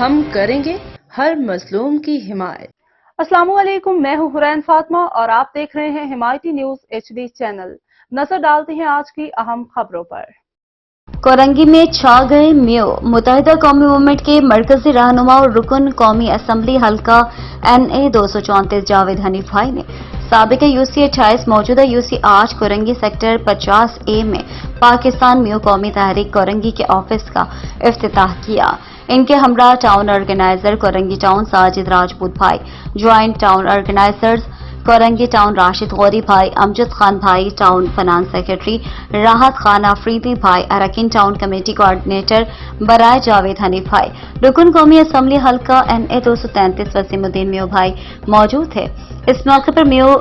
ہم کریں گے ہر مظلوم کی حمایت۔ السلام علیکم، میں ہوں حرین فاطمہ اور آپ دیکھ رہے ہیں حمایتی نیوز HD چینل۔ نظر ڈالتے ہیں آج کی اہم خبروں پر۔ کورنگی میں چھا گئے میو۔ متحدہ قومی موومنٹ کے مرکزی رہنما اور رکن قومی اسمبلی حلقہ NA 234 جاوید حنیف بھائی نے سابق UC 28 موجودہ UC 8 کورنگی سیکٹر 50A میں پاکستان میو قومی تحریک کورنگی کے آفس کا افتتاح کیا۔ ان کے ہمراہ town organizer Korangi town Sajid Rajput بھائی، joint town organizers Korangi town Rashid Ghauri بھائی، امجد خان بھائی، town finance secretary Rahat Khan Afridi بھائی، اراکین ٹاؤن کمیٹی کوآرڈینیٹر برائے جاوید حنیف بھائی، رکن قومی اسمبلی حلقہ NA 233 وسیم الدین میو بھائی موجود تھے۔ اس موقع پر میو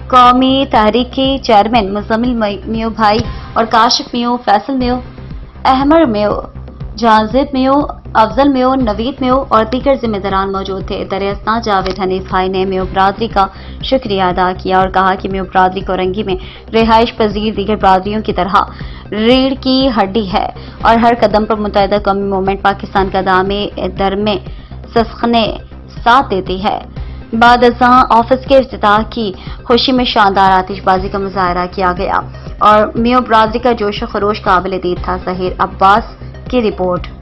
قومی تحریک کے چیئرمین مزمل میو بھائی اور کاشف میو، فیصل میو، احمر میو، جانزیب میو، افضل میو، نوید میو اور دیگر ذمہ داران موجود تھے۔ در اثنا جاوید حنیف بھائی نے میو برادری کا شکریہ ادا کیا اور کہا کہ میو برادری کورنگی میں رہائش پذیر دیگر برادریوں کی طرح ریڑھ کی ہڈی ہے اور ہر قدم پر متحدہ قومی موومنٹ پاکستان کا دامے درمے سسخنے ساتھ دیتی ہے۔ بعد ازاں آفس کے افتتاح کی خوشی میں شاندار آتش بازی کا مظاہرہ کیا گیا اور میو برادری کا جوش و خروش قابل دید تھا۔ ظہیر عباس کی رپورٹ۔